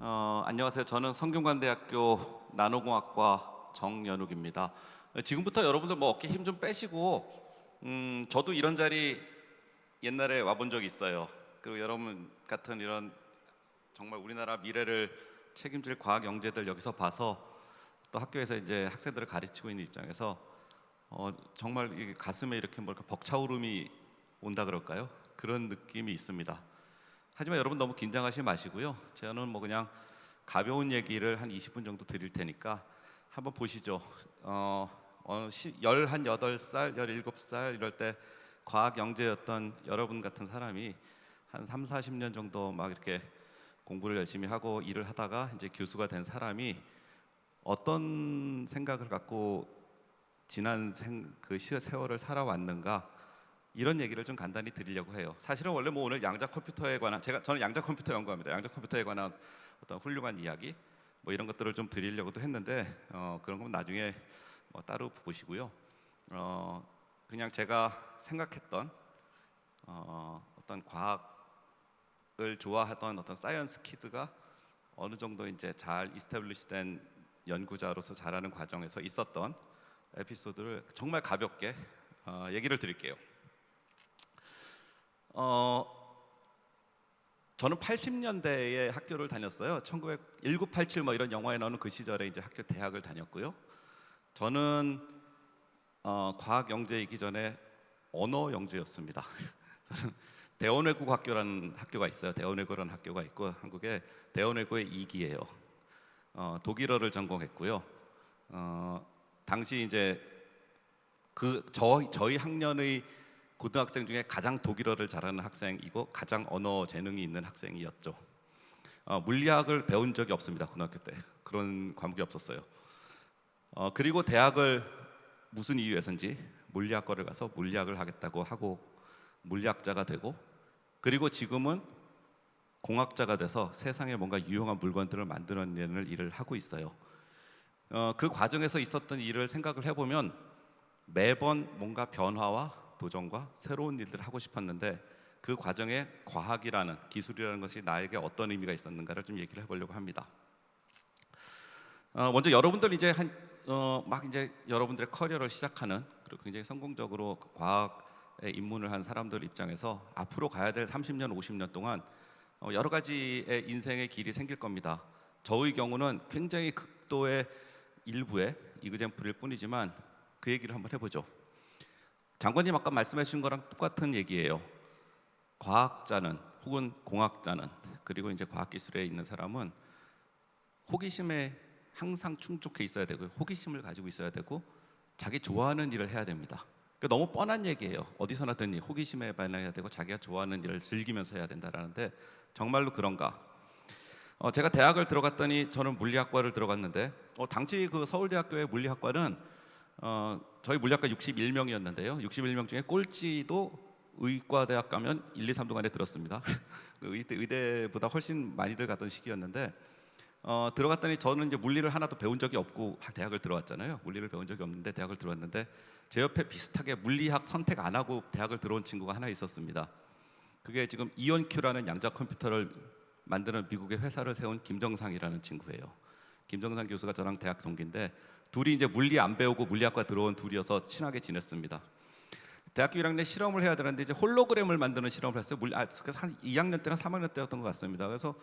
안녕하세요. 저는 성균관대학교 나노공학과 정연욱입니다. 지금부터 여러분들 뭐 어깨 힘 좀 빼시고, 저도 이런 자리 옛날에 와본 적이 있어요. 그리고 여러분 같은 이런 정말 우리나라 미래를 책임질 과학 영재들 여기서 봐서 또 학교에서 이제 학생들을 가르치고 있는 입장에서 정말 이 가슴에 이렇게 뭐 벅차오름이 온다 그럴까요? 그런 느낌이 있습니다. 하지만 여러분 너무 긴장하지 마시고요. 저는 뭐 그냥 가벼운 얘기를 한 20분 정도 드릴 테니까 한번 보시죠. 18살, 17살 이럴 때 과학 영재였던 여러분 같은 사람이 한 3, 40년 정도 막 이렇게 공부를 열심히 하고 일을 하다가 이제 교수가 된 사람이 어떤 생각을 갖고 지난 그 세월을 살아왔는가, 이런 얘기를 좀 간단히 드리려고 해요. 사실은 원래 뭐 오늘 양자 컴퓨터에 관한 저는 양자 컴퓨터 연구합니다. 양자 컴퓨터에 관한 어떤 훌륭한 이야기 뭐 이런 것들을 좀 드리려고도 했는데 그런 건 나중에 뭐 따로 보시고요. 그냥 제가 생각했던 어떤 과학을 좋아하던 어떤 사이언스 키드가 어느 정도 이제 잘 이스태블리시된 연구자로서 자라는 과정에서 있었던 에피소드를 정말 가볍게 얘기를 드릴게요. 저는 80년대에 학교를 다녔어요. 1987 뭐 이런 영화에 나오는 그 시절에 이제 대학을 다녔고요. 저는 과학 영재이기 전에 언어 영재였습니다. 저는 대원외국 학교라는 학교가 있어요. 대원외고라는 학교가 있고 한국에 대원외고의 2기예요. 독일어를 전공했고요. 당시 이제 저희 학년의 고등학생 중에 가장 독일어를 잘하는 학생이고 가장 언어 재능이 있는 학생이었죠. 물리학을 배운 적이 없습니다. 고등학교 때 그런 과목이 없었어요. 그리고 대학을 무슨 이유에서인지 물리학과를 가서 물리학을 하겠다고 하고 물리학자가 되고, 그리고 지금은 공학자가 돼서 세상에 뭔가 유용한 물건들을 만들어내는 일을 하고 있어요. 그 과정에서 있었던 일을 생각을 해보면 매번 뭔가 변화와 도전과 새로운 일들을 하고 싶었는데 그 과정에 과학이라는 기술이라는 것이 나에게 어떤 의미가 있었는가를 좀 얘기를 해보려고 합니다. 먼저 여러분들 이제 막 이제 여러분들의 커리어를 시작하는, 그리고 굉장히 성공적으로 과학에 입문을 한 사람들 입장에서 앞으로 가야 될 30년, 50년 동안 여러 가지의 인생의 길이 생길 겁니다. 저의 경우는 굉장히 극도의 일부의 이그젬플일 뿐이지만 그 얘기를 한번 해보죠. 장관님 아까 말씀해 주신 거랑 똑같은 얘기예요. 과학자는 혹은 공학자는, 그리고 이제 과학기술에 있는 사람은 호기심에 항상 충족해 있어야 되고, 호기심을 가지고 있어야 되고, 자기 좋아하는 일을 해야 됩니다. 그러니까 너무 뻔한 얘기예요. 어디서나 듣니 호기심에 반응해야 되고 자기가 좋아하는 일을 즐기면서 해야 된다라는데 정말로 그런가? 제가 대학을 들어갔더니 저는 물리학과를 들어갔는데 당시 그 서울대학교의 물리학과는 저희 물리학과 61명이었는데요. 61명 중에 꼴찌도 의과대학 가면 1, 2, 3등 안에 들었습니다. 의대보다 훨씬 많이들 갔던 시기였는데 들어갔더니 저는 이제 물리를 하나도 배운 적이 없고 대학을 들어왔잖아요. 물리를 배운 적이 없는데 대학을 들어왔는데 제 옆에 비슷하게 물리학 선택 안 하고 대학을 들어온 친구가 하나 있었습니다. 그게 지금 이온큐라는 양자 컴퓨터를 만드는 미국의 회사를 세운 김정상이라는 친구예요. 김정상 교수가 저랑 대학 동기인데 둘이 이제 물리 안 배우고 물리학과 들어온 둘이어서 친하게 지냈습니다. 대학교 1학년 실험을 해야 되는데 이제 홀로그램을 만드는 실험을 했어요. 그래서 한 2학년 때나 3학년 때였던 것 같습니다. 그래서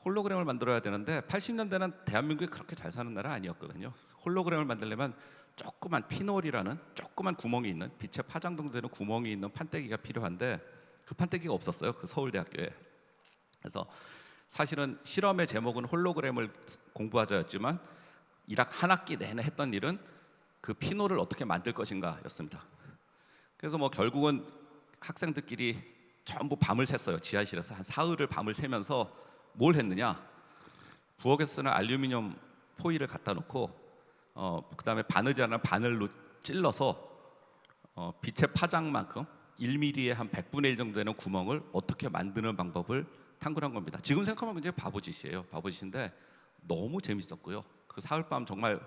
홀로그램을 만들어야 되는데 80년대는 대한민국이 그렇게 잘 사는 나라 아니었거든요. 홀로그램을 만들려면 조그만 피놀이라는 조그만 구멍이 있는, 빛의 파장 정도 되는 구멍이 있는 판때기가 필요한데 그 판때기가 없었어요. 그 서울대학교에. 그래서 사실은 실험의 제목은 홀로그램을 공부하자였지만 한 학기 내내 했던 일은 그 피놀을 어떻게 만들 것인가 였습니다. 그래서 뭐 결국은 학생들끼리 전부 밤을 샜어요. 지하실에서 한 사흘을 밤을 새면서 뭘 했느냐, 부엌에서 쓰는 알루미늄 포일을 갖다 놓고 그 다음에 바느질하는 바늘로 찔러서 빛의 파장만큼 1mm에 한 100분의 1 정도 되는 구멍을 어떻게 만드는 방법을 탐구한 겁니다. 지금 생각하면 굉장히 바보짓이에요. 바보짓인데 너무 재밌었고요. 그 사흘밤 정말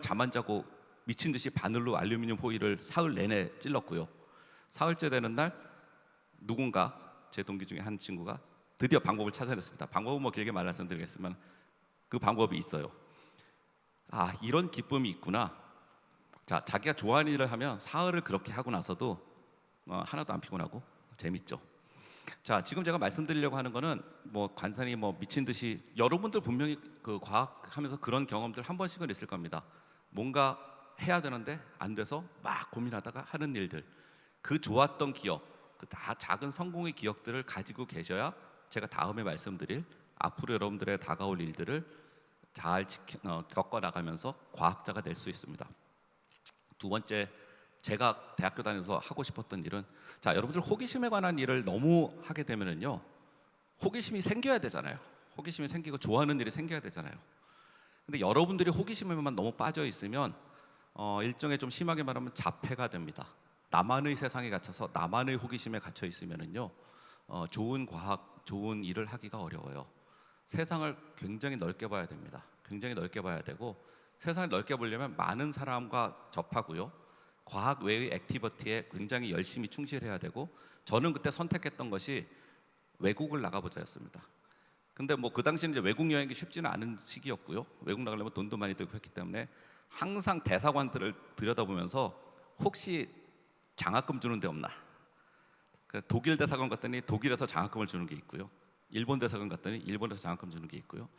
잠 안 자고 미친 듯이 바늘로 알루미늄 호일을 사흘 내내 찔렀고요. 사흘째 되는 날 누군가, 제 동기 중에 한 친구가 드디어 방법을 찾아냈습니다. 방법은 뭐 길게 말씀드리겠지만 그 방법이 있어요. 아, 이런 기쁨이 있구나. 자, 자기가 좋아하는 일을 하면 사흘을 그렇게 하고 나서도 하나도 안 피곤하고 재밌죠. 자, 지금 제가 말씀드리려고 하는 거는 뭐 관상이 뭐 미친 듯이 여러분들 분명히 그 과학하면서 그런 경험들 한 번씩은 있을 겁니다. 뭔가 해야 되는데 안 돼서 막 고민하다가 하는 일들, 그 좋았던 기억, 그 다 작은 성공의 기억들을 가지고 계셔야 제가 다음에 말씀드릴 앞으로 여러분들의 다가올 일들을 잘 겪어 나가면서 과학자가 될 수 있습니다. 두 번째, 제가 대학교 다니면서 하고 싶었던 일은, 자, 여러분들 호기심에 관한 일을 너무 하게 되면은요, 호기심이 생겨야 되잖아요. 호기심이 생기고 좋아하는 일이 생겨야 되잖아요. 근데 여러분들이 호기심에만 너무 빠져 있으면 일종의 좀 심하게 말하면 자폐가 됩니다. 나만의 세상에 갇혀서 나만의 호기심에 갇혀 있으면은요, 좋은 과학, 좋은 일을 하기가 어려워요. 세상을 굉장히 넓게 봐야 됩니다. 굉장히 넓게 봐야 되고, 세상을 넓게 보려면 많은 사람과 접하고요, 과학 외의 액티비티에 굉장히 열심히 충실해야 되고, 저는 그때 선택했던 것이 외국을 나가보자였습니다. 근데 뭐 그 당시는 이제 외국 여행이 쉽지는 않은 시기였고요. 외국 나가려면 돈도 많이 들고 했기 때문에 항상 대사관들을 들여다보면서 혹시 장학금 주는 데 없나. 독일 대사관 갔더니 독일에서 장학금을 주는 게 있고요. 일본 대사관 갔더니 일본에서 장학금 주는 게 있고요.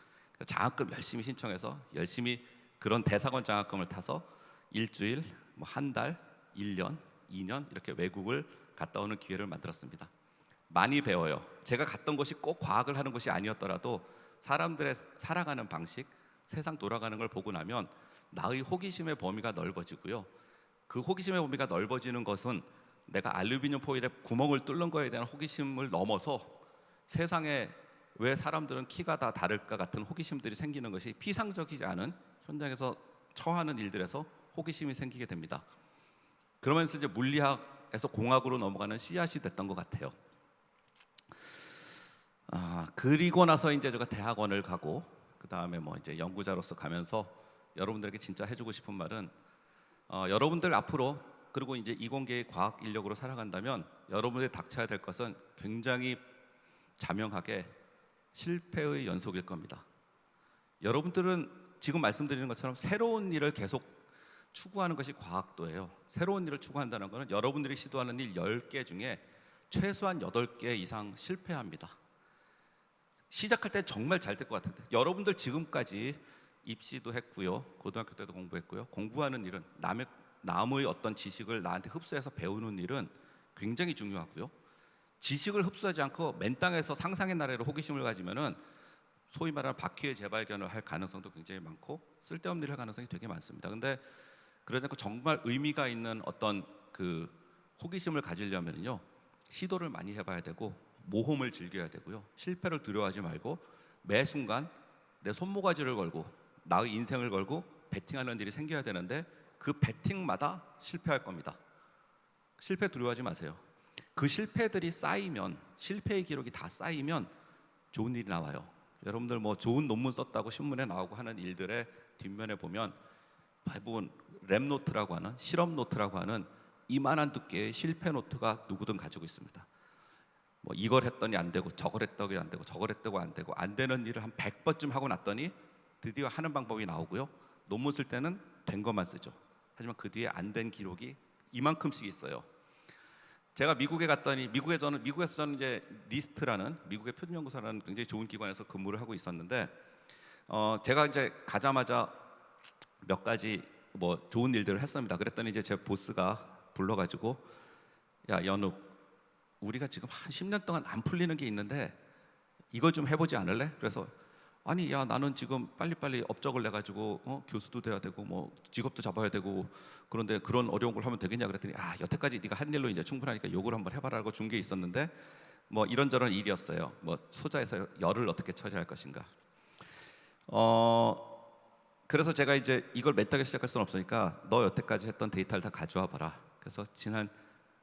장학금 열심히 신청해서 열심히 그런 대사관 장학금을 타서 일주일, 뭐 한 달, 1년, 2년 이렇게 외국을 갔다 오는 기회를 만들었습니다. 많이 배워요. 제가 갔던 곳이 꼭 과학을 하는 곳이 아니었더라도 사람들의 살아가는 방식, 세상 돌아가는 걸 보고 나면 나의 호기심의 범위가 넓어지고요. 그 호기심의 범위가 넓어지는 것은 내가 알루미늄 포일에 구멍을 뚫는 거에 대한 호기심을 넘어서 세상에 왜 사람들은 키가 다 다를까 같은 호기심들이 생기는 것이 피상적이지 않은 현장에서 처하는 일들에서 호기심이 생기게 됩니다. 그러면서 이제 물리학에서 공학으로 넘어가는 씨앗이 됐던 것 같아요. 그리고 나서 이제 제가 대학원을 가고 그 다음에 뭐 이제 연구자로서 가면서 여러분들에게 진짜 해주고 싶은 말은, 여러분들 앞으로 그리고 이제 이공계의 과학 인력으로 살아간다면 여러분들이 닥쳐야 될 것은 굉장히 자명하게 실패의 연속일 겁니다. 여러분들은 지금 말씀드리는 것처럼 새로운 일을 계속 추구하는 것이 과학도예요. 새로운 일을 추구한다는 것은 여러분들이 시도하는 일 10개 중에 최소한 8개 이상 실패합니다. 시작할 때 정말 잘 될 것 같은데, 여러분들 지금까지 입시도 했고요, 고등학교 때도 공부했고요, 공부하는 일은 남의 어떤 지식을 나한테 흡수해서 배우는 일은 굉장히 중요하고요, 지식을 흡수하지 않고 맨 땅에서 상상의 나래로 호기심을 가지면은 소위 말하는 바퀴의 재발견을 할 가능성도 굉장히 많고 쓸데없는 일을 할 가능성이 되게 많습니다. 근데 그러지 않고 정말 의미가 있는 어떤 그 호기심을 가지려면요, 시도를 많이 해봐야 되고 모험을 즐겨야 되고요, 실패를 두려워하지 말고 매 순간 내 손모가지를 걸고 나의 인생을 걸고 베팅하는 일이 생겨야 되는데 그 베팅마다 실패할 겁니다. 실패 두려워하지 마세요. 그 실패들이 쌓이면, 실패의 기록이 다 쌓이면 좋은 일이 나와요. 여러분들 뭐 좋은 논문 썼다고 신문에 나오고 하는 일들의 뒷면에 보면 대부분 랩노트라고 하는, 실험 노트라고 하는 이만한 두께의 실패 노트가 누구든 가지고 있습니다. 뭐 이걸 했더니 안 되고 저걸 했더니 안 되고 저걸 했다고 안 되고, 안 되는 일을 한 100번쯤 하고 났더니 드디어 하는 방법이 나오고요, 논문 쓸 때는 된 것만 쓰죠. 하지만 그 뒤에 안 된 기록이 이만큼씩 있어요. 제가 미국에 갔더니 미국에서 저는 이제 니스트라는 미국의 표준연구소라는 굉장히 좋은 기관에서 근무를 하고 있었는데, 제가 이제 가자마자 몇 가지 뭐 좋은 일들을 했습니다. 그랬더니 이제 제 보스가 불러가지고, 야 연욱, 우리가 지금 한 10년 동안 안 풀리는 게 있는데 이거 좀 해보지 않을래? 그래서 아니 야, 나는 지금 빨리빨리 업적을 내가지고 교수도 돼야 되고 뭐 직업도 잡아야 되고, 그런데 그런 어려운 걸 하면 되겠냐 그랬더니, 여태까지 네가 한 일로 이제 충분하니까 요걸 한번 해봐라고 준 게 있었는데, 뭐 이런저런 일이었어요. 뭐 소자에서 열을 어떻게 처리할 것인가. 그래서 제가 이제 이걸 몇 달에 시작할 수는 없으니까 너 여태까지 했던 데이터를 다 가져와 봐라. 그래서 지난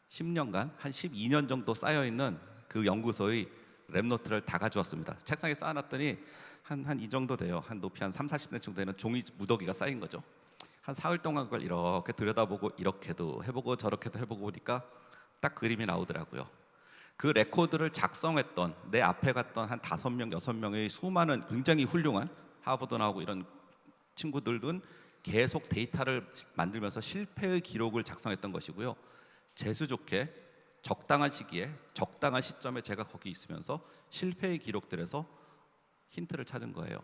10년간 한 12년 정도 쌓여있는 그 연구소의 랩노트를 다 가져왔습니다. 책상에 쌓아놨더니 한 이 정도 돼요. 한 높이 한 30-40cm 정도 되는 종이 무더기가 쌓인 거죠. 한 사흘 동안 그걸 이렇게 들여다보고 이렇게도 해보고 저렇게도 해보고 보니까 딱 그림이 나오더라고요. 그 레코드를 작성했던 내 앞에 갔던 한 5명, 6명의 수많은 굉장히 훌륭한 하버드 나오고 이런 친구들은 계속 데이터를 만들면서 실패의 기록을 작성했던 것이고요. 재수 좋게 적당한 시기에 적당한 시점에 제가 거기 있으면서 실패의 기록들에서 힌트를 찾은 거예요.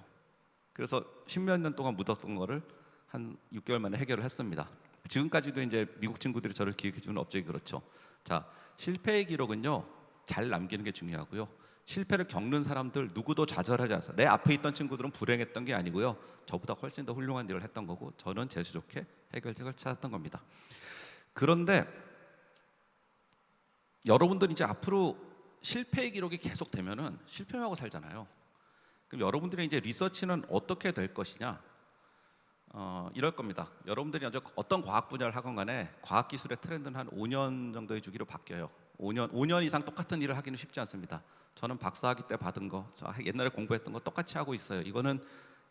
그래서 10몇 년 동안 묻었던 거를 한 6개월 만에 해결을 했습니다. 지금까지도 이제 미국 친구들이 저를 기억해 주는 업적이 그렇죠. 자, 실패의 기록은요, 잘 남기는 게 중요하고요. 실패를 겪는 사람들 누구도 좌절하지 않았어요. 내 앞에 있던 친구들은 불행했던 게 아니고요. 저보다 훨씬 더 훌륭한 일을 했던 거고 저는 재수 좋게 해결책을 찾았던 겁니다. 그런데 여러분들이 이제 앞으로 실패의 기록이 계속 되면은 실패하고 살잖아요. 그럼 여러분들의 이제 리서치는 어떻게 될 것이냐? 이럴 겁니다. 여러분들이 먼저 어떤 과학 분야를 하건 간에 과학 기술의 트렌드는 한 5년 정도의 주기로 바뀌어요. 5년 이상 똑같은 일을 하기는 쉽지 않습니다. 저는 박사학위 때 받은 거, 옛날에 공부했던 거 똑같이 하고 있어요. 이거는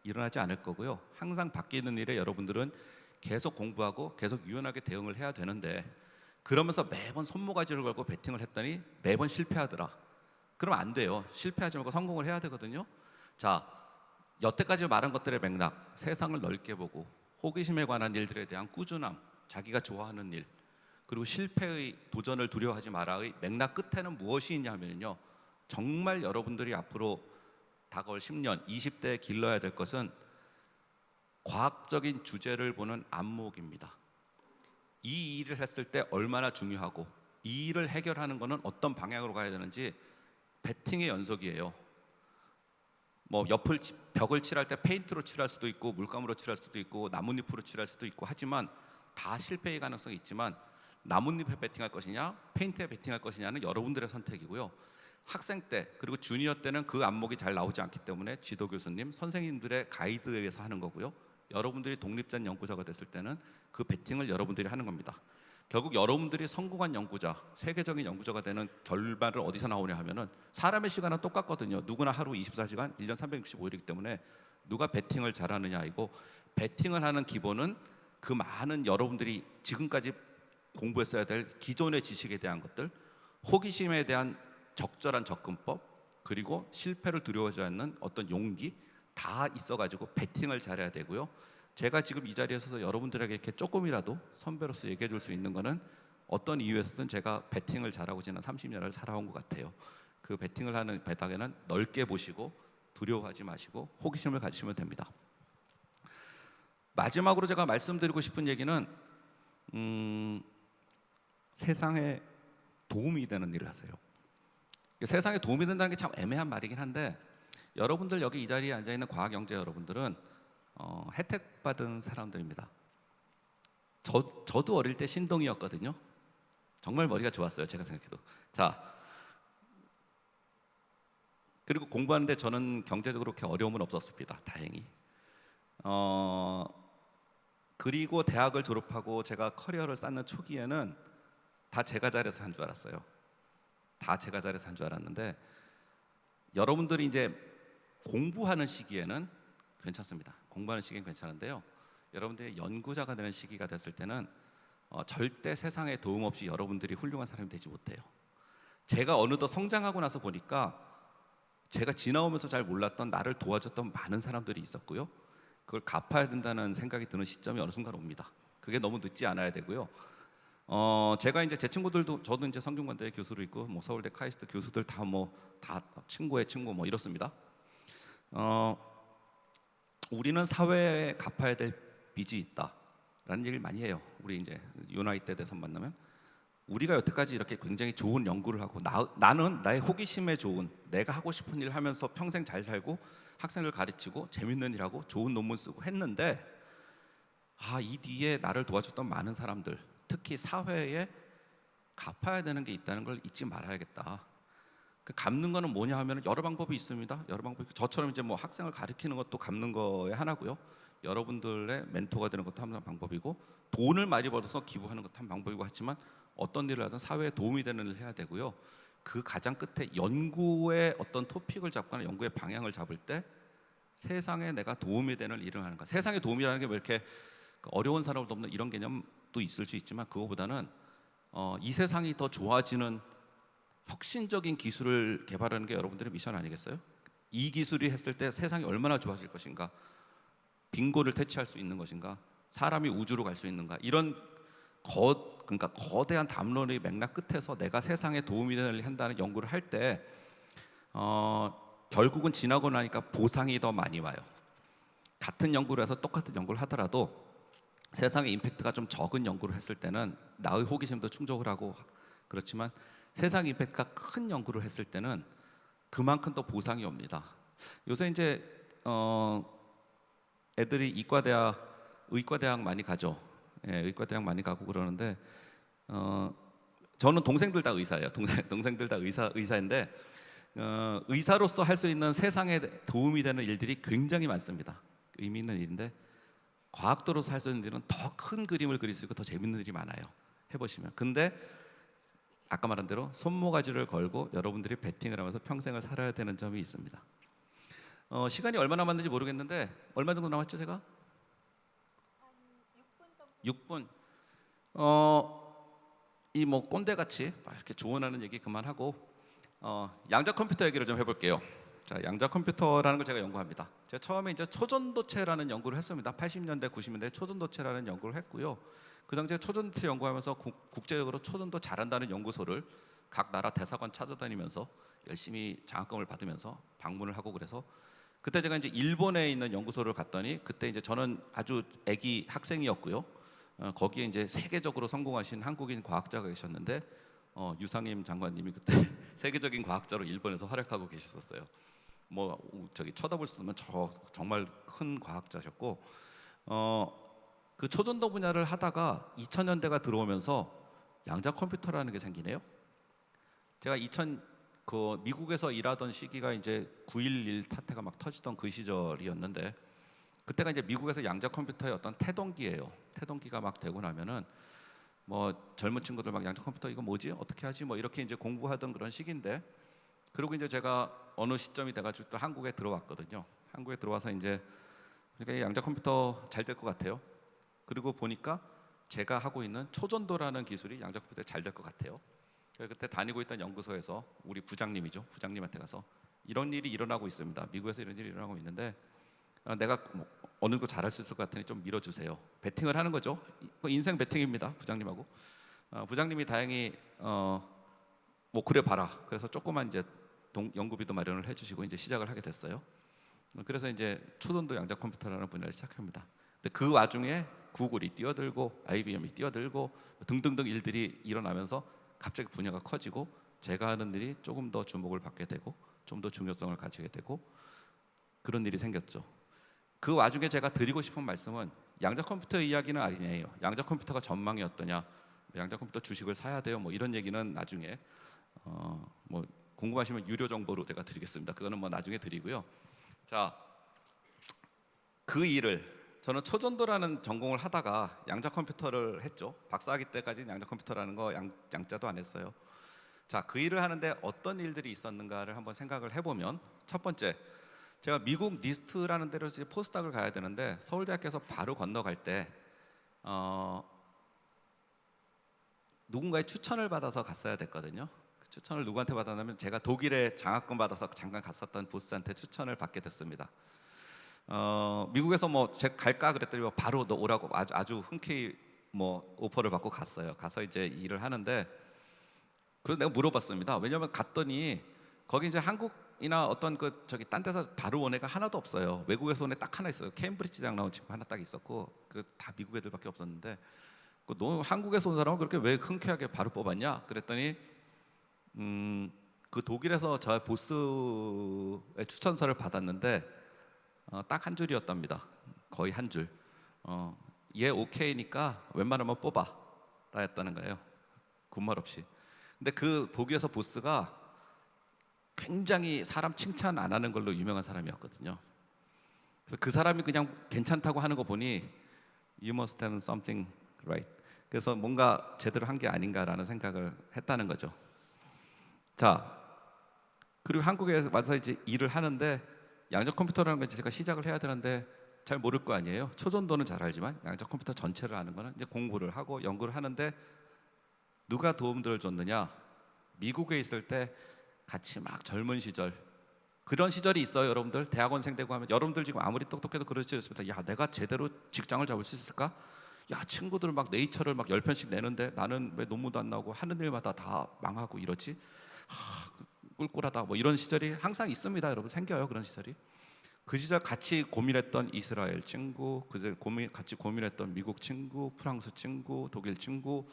일어나지 않을 거고요. 항상 바뀌는 일에 여러분들은 계속 공부하고 계속 유연하게 대응을 해야 되는데, 그러면서 매번 손모가지를 걸고 베팅을 했더니 매번 실패하더라. 그러면 안 돼요. 실패하지 말고 성공을 해야 되거든요. 자, 여태까지 말한 것들의 맥락, 세상을 넓게 보고 호기심에 관한 일들에 대한 꾸준함, 자기가 좋아하는 일, 그리고 실패의 도전을 두려워하지 마라의 맥락 끝에는 무엇이 있냐 하면요, 정말 여러분들이 앞으로 다가올 10년, 20대에 길러야 될 것은 과학적인 주제를 보는 안목입니다. 이 일을 했을 때 얼마나 중요하고 이 일을 해결하는 것은 어떤 방향으로 가야 되는지 베팅의 연속이에요. 뭐 벽을 칠할 때 페인트로 칠할 수도 있고 물감으로 칠할 수도 있고 나뭇잎으로 칠할 수도 있고 하지만 다 실패의 가능성이 있지만 나뭇잎에 베팅할 것이냐 페인트에 베팅할 것이냐는 여러분들의 선택이고요. 학생 때 그리고 주니어 때는 그 안목이 잘 나오지 않기 때문에 지도 교수님, 선생님들의 가이드에 의해서 하는 거고요. 여러분들이 독립된 연구자가 됐을 때는 그 베팅을 여러분들이 하는 겁니다. 결국 여러분들이 성공한 연구자, 세계적인 연구자가 되는 결말을 어디서 나오냐 하면은 사람의 시간은 똑같거든요. 누구나 하루 24시간, 1년 365일이기 때문에 누가 베팅을 잘하느냐이고, 베팅을 하는 기본은 그 많은 여러분들이 지금까지 공부했어야 될 기존의 지식에 대한 것들, 호기심에 대한 적절한 접근법, 그리고 실패를 두려워하지 않는 어떤 용기 다 있어가지고 베팅을 잘해야 되고요. 제가 지금 이 자리에 서서 여러분들에게 이렇게 조금이라도 선배로서 얘기해 줄 수 있는 거는 어떤 이유에서든 제가 베팅을 잘하고 지난 30년을 살아온 것 같아요. 그 베팅을 하는 바닥에는 넓게 보시고 두려워하지 마시고 호기심을 가지시면 됩니다. 마지막으로 제가 말씀드리고 싶은 얘기는 세상에 도움이 되는 일을 하세요. 세상에 도움이 된다는 게 참 애매한 말이긴 한데, 여러분들 여기 이 자리에 앉아있는 과학영재 여러분들은 혜택 받은 사람들입니다. 저도 어릴 때 신동이었거든요. 정말 머리가 좋았어요, 제가 생각해도. 자, 그리고 공부하는데 저는 경제적으로 그렇게 어려움은 없었습니다, 다행히. 그리고 대학을 졸업하고 제가 커리어를 쌓는 초기에는 다 제가 잘해서 한 줄 알았어요. 다 제가 잘해서 한 줄 알았는데, 여러분들이 이제 공부하는 시기에는 괜찮습니다. 공부하는 시기는 괜찮은데요, 여러분들이 연구자가 되는 시기가 됐을 때는 절대 세상에 도움 없이 여러분들이 훌륭한 사람이 되지 못해요. 제가 어느덧 성장하고 나서 보니까 제가 지나오면서 잘 몰랐던 나를 도와줬던 많은 사람들이 있었고요. 그걸 갚아야 된다는 생각이 드는 시점이 어느 순간 옵니다. 그게 너무 늦지 않아야 되고요. 제가 이제 제 친구들도, 저도 이제 성균관대 교수로 있고 뭐 서울대 카이스트 교수들 다 친구의 친구 뭐 이렇습니다. 우리는 사회에 갚아야 될 빚이 있다라는 얘기를 많이 해요. 우리 이제 유나이트 대선 만나면 우리가 여태까지 이렇게 굉장히 좋은 연구를 하고 나는 나의 호기심에 좋은, 내가 하고 싶은 일 하면서 평생 잘 살고 학생을 가르치고 재밌는 일하고 좋은 논문 쓰고 했는데, 이 뒤에 나를 도와줬던 많은 사람들, 특히 사회에 갚아야 되는 게 있다는 걸 잊지 말아야겠다. 그 갚는 거는 뭐냐 하면 여러 방법이 있습니다. 여러 방법이, 저처럼 이제 뭐 학생을 가르치는 것도 갚는 거에 하나고요. 여러분들의 멘토가 되는 것도 한 방법이고, 돈을 많이 벌어서 기부하는 것도 한 방법이고, 하지만 어떤 일을 하든 사회에 도움이 되는 일을 해야 되고요. 그 가장 끝에 연구의 어떤 토픽을 잡거나 연구의 방향을 잡을 때 세상에 내가 도움이 되는 일을 하는 것. 세상에 도움이라는 게 뭐 이렇게 어려운 사람을 돕는 이런 개념도 있을 수 있지만, 그거보다는 이 세상이 더 좋아지는 혁신적인 기술을 개발하는 게 여러분들의 미션 아니겠어요? 이 기술이 했을 때 세상이 얼마나 좋아질 것인가, 빈곤을 퇴치할 수 있는 것인가, 사람이 우주로 갈 수 있는가, 이런 그러니까 거대한 담론의 맥락 끝에서 내가 세상에 도움이 되는 한다는 연구를 할 때 결국은 지나고 나니까 보상이 더 많이 와요. 같은 연구를 해서 똑같은 연구를 하더라도 세상에 임팩트가 좀 적은 연구를 했을 때는 나의 호기심도 충족을 하고 그렇지만 세상 임팩트가 큰 연구를 했을 때는 그만큼 더 보상이 옵니다. 요새 이제 애들이 이과대학, 의과대학 많이 가죠. 예, 의과대학 많이 가고 그러는데 저는 동생들 다 의사예요. 동생들 다 의사인데 의사로서 할 수 있는 세상에 도움이 되는 일들이 굉장히 많습니다. 의미 있는 일인데 과학도로서 할 수 있는 일은 더 큰 그림을 그릴 수 있고 더 재밌는 일이 많아요. 해보시면. 근데 아까 말한 대로 손모가지를 걸고 여러분들이 베팅을 하면서 평생을 살아야 되는 점이 있습니다. 시간이 얼마나 남았는지 모르겠는데 얼마 정도 남았죠 제가? 한 6분 정도. 6분. 이 뭐 꼰대같이 막 이렇게 조언하는 얘기 그만하고 양자 컴퓨터 얘기를 좀 해볼게요. 자, 양자 컴퓨터라는 걸 제가 연구합니다. 제가 처음에 이제 초전도체라는 연구를 했습니다. 80년대, 90년대 초전도체라는 연구를 했고요. 그 당시에 초전도체 연구하면서 국제적으로 초전도 잘한다는 연구소를 각 나라 대사관 찾아다니면서 열심히 장학금을 받으면서 방문을 하고 그래서 그때 제가 이제 일본에 있는 연구소를 갔더니 그때 이제 저는 아주 아기 학생이었고요. 거기에 이제 세계적으로 성공하신 한국인 과학자가 계셨는데 유상임 장관님이 그때 세계적인 과학자로 일본에서 활약하고 계셨었어요. 뭐 저기 쳐다볼 수 없는 정말 큰 과학자셨고 그 초전도 분야를 하다가 2000년대가 들어오면서 양자 컴퓨터라는 게 생기네요. 제가 미국에서 일하던 시기가 이제 9.11 사태가 막 터지던 그 시절이었는데 그때가 이제 미국에서 양자 컴퓨터의 어떤 태동기예요. 태동기가 막 되고 나면은 뭐 젊은 친구들 막 양자 컴퓨터 이거 뭐지? 어떻게 하지? 뭐 이렇게 이제 공부하던 그런 시기인데 그리고 이제 제가 어느 시점이 돼가지고 또 한국에 들어왔거든요. 한국에 들어와서 이제 그러니까 양자 컴퓨터 잘 될 것 같아요. 그리고 보니까 제가 하고 있는 초전도라는 기술이 양자 컴퓨터에 잘 될 것 같아요. 그때 다니고 있던 연구소에서 우리 부장님이죠. 부장님한테 가서 이런 일이 일어나고 있습니다. 미국에서 이런 일이 일어나고 있는데 내가 뭐 어느 정도 잘할 수 있을 것 같으니 좀 밀어주세요. 베팅을 하는 거죠. 인생 베팅입니다. 부장님하고 부장님이 다행히 뭐 그래 봐라. 그래서 조그만 이제 연구비도 마련을 해주시고 이제 시작을 하게 됐어요. 그래서 이제 초전도 양자 컴퓨터라는 분야를 시작합니다. 근데 그 와중에 구글이 뛰어들고 IBM이 뛰어들고 등등등 일들이 일어나면서 갑자기 분야가 커지고 제가 하는 일이 조금 더 주목을 받게 되고 좀 더 중요성을 가지게 되고 그런 일이 생겼죠. 그 와중에 제가 드리고 싶은 말씀은 양자 컴퓨터 이야기는 아니에요. 양자 컴퓨터가 전망이 어떠냐, 양자 컴퓨터 주식을 사야 돼요. 뭐 이런 얘기는 나중에 뭐 궁금하시면 유료 정보로 제가 드리겠습니다. 그거는 뭐 나중에 드리고요. 자, 그 일을 저는 초전도라는 전공을 하다가 양자 컴퓨터를 했죠. 박사학위 때까지는 양자 컴퓨터라는 거 양자도 안 했어요. 자, 그 일을 하는데 어떤 일들이 있었는가를 한번 생각을 해보면 첫 번째, 제가 미국 니스트라는 데로 이제 포스닥을 가야 되는데 서울대학교에서 바로 건너갈 때 누군가의 추천을 받아서 갔어야 됐거든요. 그 추천을 누구한테 받았냐면 제가 독일에 장학금 받아서 잠깐 갔었던 보스한테 추천을 받게 됐습니다. 미국에서 뭐 제가 갈까 그랬더니 바로 너 오라고 아주 흔쾌히 뭐 오퍼를 받고 갔어요. 가서 이제 일을 하는데 그래서 내가 물어봤습니다. 왜냐면 갔더니 거기 이제 한국이나 어떤 그 저기 딴 데서 바로 온 애가 하나도 없어요. 외국에서 온 애 딱 하나 있어요. 케임브리지 대학 나온 친구 하나 딱 있었고 그 다 미국 애들밖에 없었는데 너 한국에서 온 사람은 그렇게 왜 흔쾌하게 바로 뽑았냐? 그랬더니 그 독일에서 저 보스의 추천서를 받았는데 딱 한 줄이었답니다. 거의 한 줄. 얘 오케이니까 웬만하면 뽑아라 했다는 거예요. 군말 없이. 근데 그 독일에서 보스가 굉장히 사람 칭찬 안 하는 걸로 유명한 사람이었거든요. 그래서 그 사람이 그냥 괜찮다고 하는 거 보니 You must have something right. 그래서 뭔가 제대로 한 게 아닌가라는 생각을 했다는 거죠. 자, 그리고 한국에 와서 이제 일을 하는데 양자 컴퓨터라는 걸 제가 시작을 해야 되는데 잘 모를 거 아니에요. 초전도는 잘 알지만 양자 컴퓨터 전체를 아는 거는 이제 공부를 하고 연구를 하는데 누가 도움들을 줬느냐? 미국에 있을 때 같이 막 젊은 시절 그런 시절이 있어요. 여러분들 대학원생 되고 하면 여러분들 지금 아무리 똑똑해도 그러지 않습니다. 야, 내가 제대로 직장을 잡을 수 있을까? 야, 친구들 막 네이처를 막 10편씩 내는데 나는 왜 논문도 안 나오고 하는 일마다 다 망하고 이러지? 꿀꿀하다. 뭐 이런 시절이 항상 있습니다. 여러분 생겨요. 그런 시절이. 그 시절 같이 고민했던 이스라엘 친구, 같이 고민했던 미국 친구, 프랑스 친구, 독일 친구,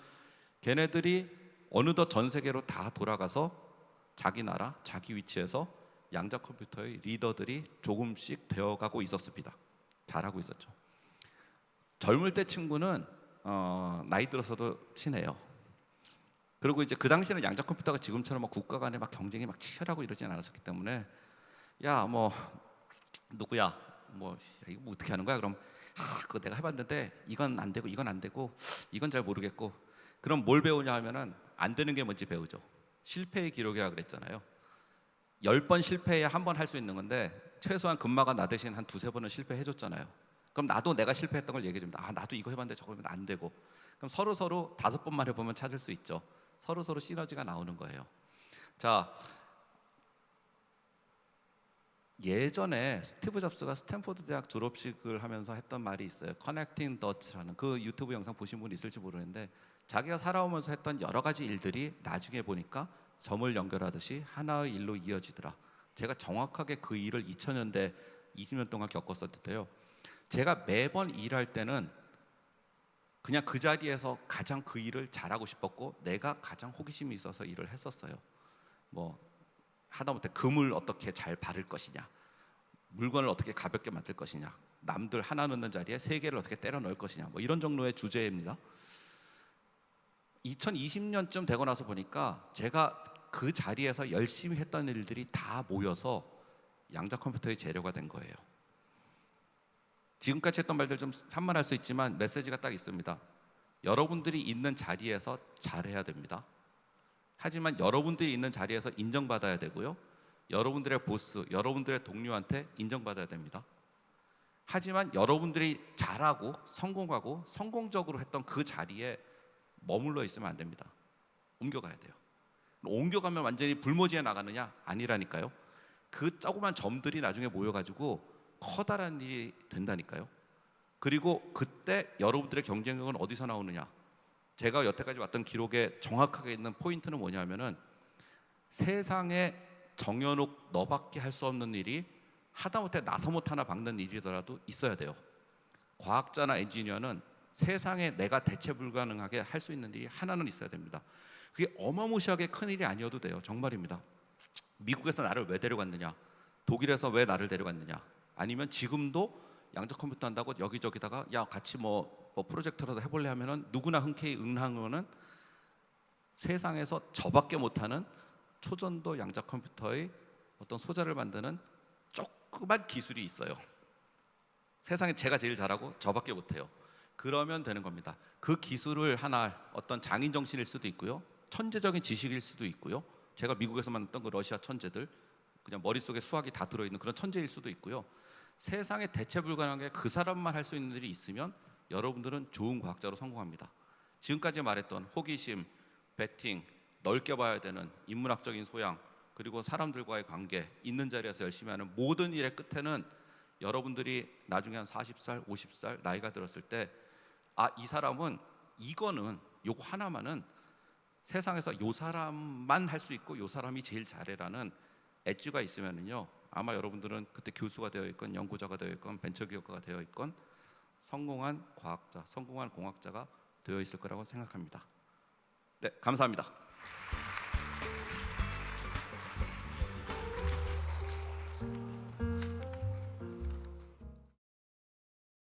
걔네들이 어느덧 전 세계로 다 돌아가서 자기 나라, 자기 위치에서 양자 컴퓨터의 리더들이 조금씩 되어가고 있었습니다. 잘하고 있었죠. 젊을 때 친구는 나이 들어서도 친해요. 그리고 이제 그 당시에는 양자 컴퓨터가 지금처럼 막 국가 간에 막 경쟁이 막 치열하고 이러진 않았었기 때문에 야, 뭐 누구야, 뭐 이거 뭐 어떻게 하는 거야? 그럼 그거 내가 해봤는데 이건 안 되고 이건 안 되고 이건 잘 모르겠고, 그럼 뭘 배우냐 하면은 안 되는 게 뭔지 배우죠. 실패의 기록이라 그랬잖아요. 10번 실패해야 한 번 할 수 있는 건데 최소한 금마가 나 대신 한 2-3번은 실패해줬잖아요. 그럼 나도 내가 실패했던 걸 얘기해줍니다. 아, 나도 이거 해봤는데 저거 하면 안 되고. 그럼 서로 5번만 해보면 찾을 수 있죠. 서로 시너지가 나오는 거예요. 자, 예전에 스티브 잡스가 스탠포드 대학 졸업식을 하면서 했던 말이 있어요. 커넥팅 더츠라는, 그 유튜브 영상 보신 분 있을지 모르는데 자기가 살아오면서 했던 여러 가지 일들이 나중에 보니까 점을 연결하듯이 하나의 일로 이어지더라. 제가 정확하게 그 일을 2000년대 20년 동안 겪었었는데요. 제가 매번 일할 때는 그냥 그 자리에서 가장 그 일을 잘하고 싶었고 내가 가장 호기심이 있어서 일을 했었어요. 뭐 하다못해 금을 어떻게 잘 바를 것이냐, 물건을 어떻게 가볍게 만들 것이냐, 남들 하나 넣는 자리에 3개를 어떻게 때려 넣을 것이냐, 뭐 이런 정도의 주제입니다. 2020년쯤 되고 나서 보니까 제가 그 자리에서 열심히 했던 일들이 다 모여서 양자 컴퓨터의 재료가 된 거예요. 지금까지 했던 말들 좀 산만할 수 있지만 메시지가 딱 있습니다. 여러분들이 있는 자리에서 잘해야 됩니다. 하지만 여러분들이 있는 자리에서 인정받아야 되고요. 여러분들의 보스, 여러분들의 동료한테 인정받아야 됩니다. 하지만 여러분들이 잘하고 성공하고 성공적으로 했던 그 자리에 머물러 있으면 안 됩니다. 옮겨가야 돼요. 옮겨가면 완전히 불모지에 나가느냐? 아니라니까요. 그 조그만 점들이 나중에 모여가지고 커다란 일이 된다니까요. 그리고 그때 여러분들의 경쟁력은 어디서 나오느냐? 제가 여태까지 왔던 기록에 정확하게 있는 포인트는 뭐냐면은 세상에 정현욱 너밖에 할 수 없는 일이 하다못해 나서못 하나 박는 일이더라도 있어야 돼요. 과학자나 엔지니어는 세상에 내가 대체 불가능하게 할 수 있는 일이 하나는 있어야 됩니다. 그게 어마무시하게 큰 일이 아니어도 돼요. 정말입니다. 미국에서 나를 왜 데려갔느냐? 독일에서 왜 나를 데려갔느냐? 아니면 지금도 양자 컴퓨터 한다고 여기저기다가 야 같이 뭐 프로젝트라도 해볼래 하면은 누구나 흔쾌히 응하는 거는 세상에서 저밖에 못하는 초전도 양자 컴퓨터의 어떤 소자를 만드는 조그만 기술이 있어요. 세상에 제가 제일 잘하고 저밖에 못해요. 그러면 되는 겁니다. 그 기술을 하나 어떤 장인 정신일 수도 있고요, 천재적인 지식일 수도 있고요, 제가 미국에서 만났던 그 러시아 천재들 그냥 머릿속에 수학이 다 들어있는 그런 천재일 수도 있고요. 세상에 대체 불가능하게 그 사람만 할 수 있는 일이 있으면 여러분들은 좋은 과학자로 성공합니다. 지금까지 말했던 호기심, 배팅, 넓게 봐야 되는 인문학적인 소양, 그리고 사람들과의 관계, 있는 자리에서 열심히 하는 모든 일의 끝에는 여러분들이 나중에 한 40살, 50살 나이가 들었을 때 아, 이 사람은 이거는 요거 하나만은 세상에서 요 사람만 할 수 있고 요 사람이 제일 잘해라는 엣지가 있으면은요, 아마 여러분들은 그때 교수가 되어 있건 연구자가 되어 있건 벤처기업가가 되어 있건 성공한 과학자, 성공한 공학자가 되어 있을 거라고 생각합니다. 네, 감사합니다.